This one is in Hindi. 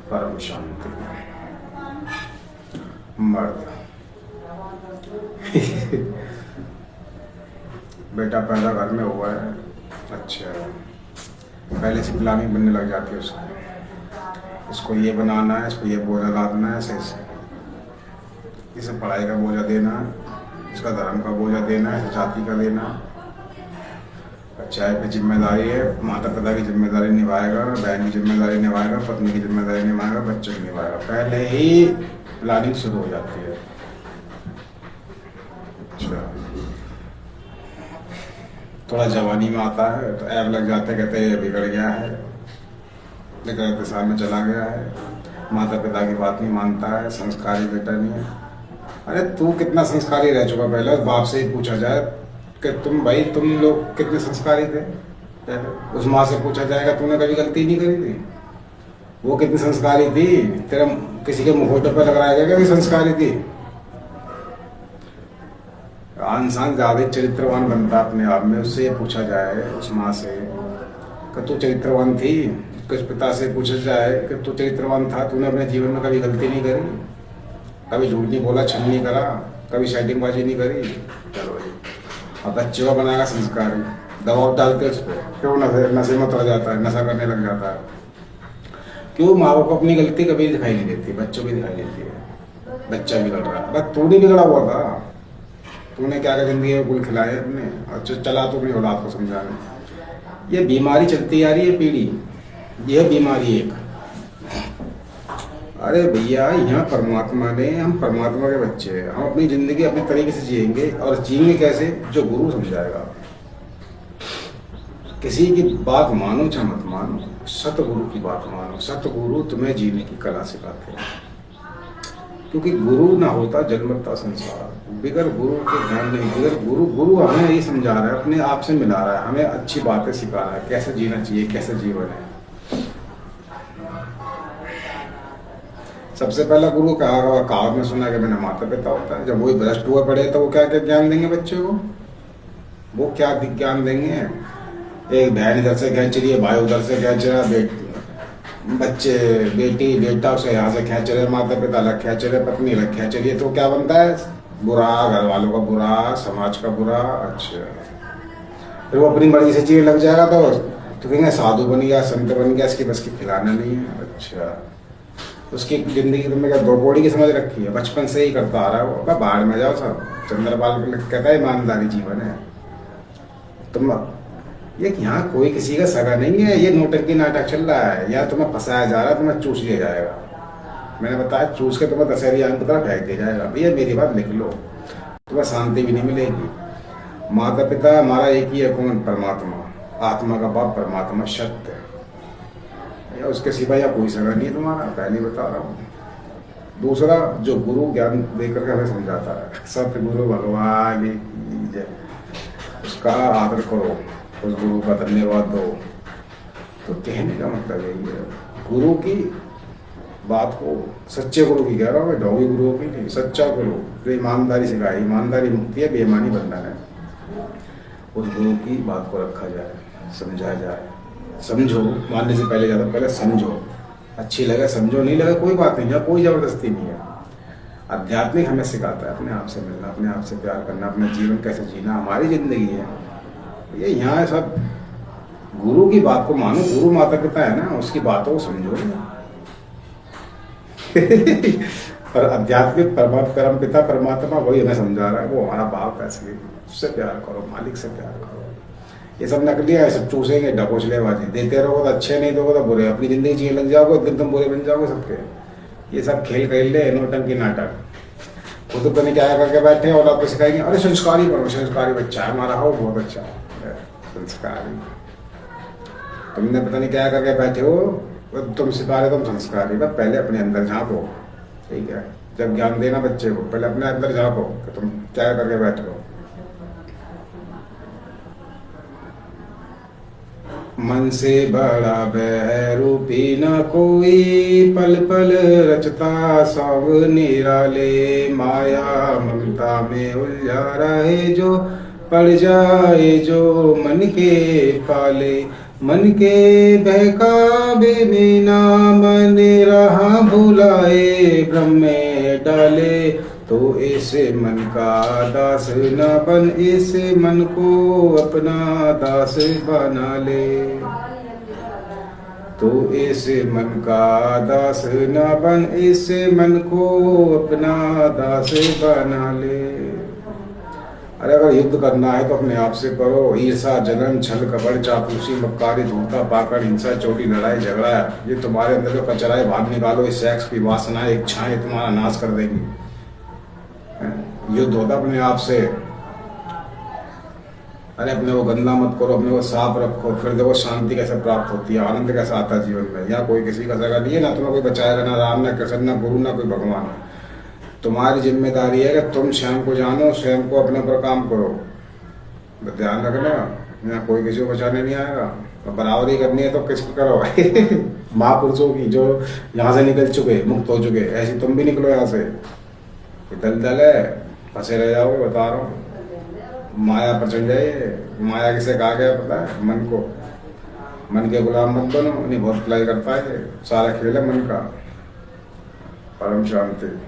परम शांति। मर्द बेटा पैदा घर में हुआ है। अच्छा, पहले से प्लानिंग बनने लग जाती है उसको, इसको ये बनाना है, इसको ये बोझा लादना है, ऐसे इसे पढ़ाई का बोझा देना है, इसका धर्म का बोझा देना है, इसे जाति का देना है। चाहे पे जिम्मेदारी है, माता पिता की जिम्मेदारी निभाएगा, बहन की जिम्मेदारी निभाएगा, पत्नी की जिम्मेदारी निभाएगा, बच्चों की निभाएगा। पहले ही प्लानिंग शुरू हो जाती है। अच्छा, थोड़ा जवानी में आता है तो ऐब लग जाते, कहते हैं ये बिगड़ गया है, गलत दिशा में चला गया है, माता पिता की बात नहीं मानता है, संस्कारी बेटा नहीं है। अरे तू कितना संस्कारी रह चुका, पहले उस बाप से ही पूछा जाए कि तुम लोग कितने संस्कारी थे। पहले उस माँ से पूछा जाएगा तूने कभी गलती नहीं करी थी, वो कितनी संस्कारी थी, तेरा किसी के मुखौटे पर लगाया जाएगा कि संस्कारी थी। इंसान ज्यादा चरित्रवान बनता अपने आप में, उससे पूछा जाए उस माँ से कि तू चरित्रवान थी, कुछ पिता से पूछा जाए कि तू चरित्रवान था, तूने अपने जीवन में कभी गलती नहीं करी, कभी झूठ नहीं बोला, छल नहीं करा, कभी सेटिंगबाजी नहीं करी। चलो भाई, अब बच्चे को बनाएगा संस्कारी, दबाव डालते उस पर, क्यों नशे में उतर जाता है, नशा करने लग जाता है। क्यों? माँ बाप को अपनी गलती कभी दिखाई नहीं देती, बच्चों की दिखाई देती है। बच्चा बिगड़ रहा है, बस तू नहीं बिगड़ा हुआ था, तूने क्या क्या जिंदगी में गुल खिलाए अपने, और चला तो अपनी औलाद को समझाने। ये बीमारी चलती आ रही है पीढ़ी, यह बीमारी एक। अरे भैया, यहाँ परमात्मा ने, हम परमात्मा के बच्चे हैं, हम अपनी जिंदगी अपने तरीके से जिएंगे, और जिएंगे कैसे? जो गुरु समझाएगा। किसी की बात मानो चाहे मत मानो, सतगुरु की बात मानो। सतगुरु तुम्हें जीने की कला सिखाते हैं, क्योंकि गुरु ना होता जन्मता संसार। बिगर गुरु के ज्ञान नहीं, बिगर गुरु हमें ये समझा रहा है, अपने आप से मिला रहा है, हमें अच्छी बातें सिखा रहा है, कैसे जीना चाहिए, कैसे जीवन है। सबसे पहला गुरु कहावत में सुना कि मैंने माता पिता होता है। जब वही भ्रष्ट हुए पड़े तो वो क्या क्या ज्ञान देंगे बच्चे को? वो क्या ज्ञान देंगे? एक बहन इधर से खींच रही है, भाई उधर से खींच रहा है, बच्चे बेटी बेटा उसे यहाँ से खींच रहे, माता पिता अलग खींच रहे, पत्नी अलग खींच रही है, तो क्या बनता है? बुरा, घर वालों का बुरा, समाज का बुरा। अच्छा, फिर वो अपनी मर्जी से चीज लग जाएगा तो कहेंगे साधु बन गया, संत बन गया, इसकी बस की खिलाना नहीं है। अच्छा, उसकी जिंदगी तुमने क्या दो बोड़ी की समझ रखी है? बचपन से ही करता आ रहा है वो। बाहर में जाओ सब, चंद्रपाल कहता है ईमानदारी जीवन है। तुम ये यहाँ कोई किसी का सगा नहीं है, ये नोटंकी नाटक चल रहा है, या तुम्हें फंसाया जा रहा है, तुम्हें चूस लिया जाएगा। मैंने बताया, चूस के तुम्हें दशहरी आंख की तरफ फेंक दिया जाएगा। भैया मेरी बात लिख लो, तुम्हें शांति भी नहीं मिलेगी। माता पिता हमारा एक ही है, कौन? परमात्मा, आत्मा का बाप परमात्मा सत्य, या उसके सिवा या कोई सगा नहीं है तुम्हारा, पहले बता रहा हूँ। दूसरा, जो गुरु ज्ञान देकर के हमें समझाता है, सतगुरु भगवान की जय, उसका आदर करो, उस गुरु का धन्यवाद दो। तो कहने का मतलब यही है, गुरु की बात को, सच्चे गुरु की कह रहा हूँ, ढोंगी गुरुओं की नहीं, सच्चा गुरु जो ईमानदारी सिखाए, ईमानदारी मुक्ति है, बेईमानी बंधन है, उस गुरु की बात को रखा जाए, समझाया जाए। समझो, मानने से पहले ज़्यादा पहले समझो, अच्छी लगे समझो, नहीं लगे कोई बात नहीं, कोई ज़बरदस्ती नहीं है। आध्यात्मिक हमें सिखाता है अपने आप से मिलना, अपने आप से प्यार करना, अपना जीवन कैसे जीना, हमारी जिंदगी है ये। यहाँ सब गुरु की बात को मानो, गुरु माता पिता है ना, उसकी बातों को समझो। और आध्यात्मिक परम पिता परमात्मा वही हमें समझा रहा है, वो हमारा बाप है, उससे प्यार करो, मालिक से प्यार करो। ये सब नकली है, सब चूसेंगे, ढकोसलेबाजी, देते रहोगे तो अच्छे, नहीं दोगे तो बुरे, अपनी जिंदगी जीने लग जाओगे, एक दिन तुम बुरे बन जाओगे सबके। ये सब खेल खेल ले, नोटंकी नाटक, खुद तो नहीं क्या करके बैठे और आपको सिखाएंगे, अरे संस्कारी बनो, संस्कारी बच्चा है हमारा, हो बहुत अच्छा संस्कारी। तुमने पता नहीं क्या करके बैठे हो, तुम सिखा रहे, तुम संस्कारी। बस पहले अपने अंदर झांको, ठीक है? जब ज्ञान देना बच्चे को, पहले अपने अंदर झांको कि तुम क्या करके बैठे हो। मन से बड़ा बहरूपी न कोई, पल पल रचता सब निराले, माया ममता में उलझा रहे जो, पड़ जाए जो मन के पाले। मन के बहकावे में ना मन रहा भुलाए, भ्रम में डाले तो ऐसे मन का दास न बन, ऐसे मन को अपना दास बना ले। तो ऐसे मन का दास न बन, ऐसे मन को अपना दास बना ले। अरे अगर युद्ध करना है तो अपने आप से करो। ईर्षा, जलन, छल, कपट, चापलूसी, मक्कारी, धूर्ता, पाकड़, हिंसा, चोरी, लड़ाई झगड़ा, ये तुम्हारे अंदर जो कचरा है बाहर निकालो। इस सेक्स की वासनाएं, इच्छाएं तुम्हारा नाश कर देंगी। युद्ध होता अपने आप से। अरे अपने को गंदा मत करो, अपने को साफ रखो, फिर देखो शांति कैसे प्राप्त होती है, आनंद कैसा आता है जीवन में। यहाँ कोई किसी का जगह नहीं है, ना तुम्हें कोई बचाएगा, ना राम, ना कृष्ण, ना गुरु, ना कोई भगवान। तुम्हारी जिम्मेदारी है कि तुम स्वयं को जानो, स्वयं को अपने पर काम करो। तो ध्यान रखना, यहाँ कोई किसी को बचाने नहीं आएगा। तो बराबरी करनी है तो किसकी करो महापुरुषों की, जो यहाँ से निकल चुके, मुक्त हो चुके। ऐसे तुम भी निकलो यहाँ से। दलदल है, फंसे रह जाओगे, बता रहा हूँ। माया पर चढ़ जाइए। माया किसे कहा गया पता है? मन को। मन के गुलाम मत बनो, नहीं बहुत भलाई करता है। सारा खेल है मन का। परम शांति।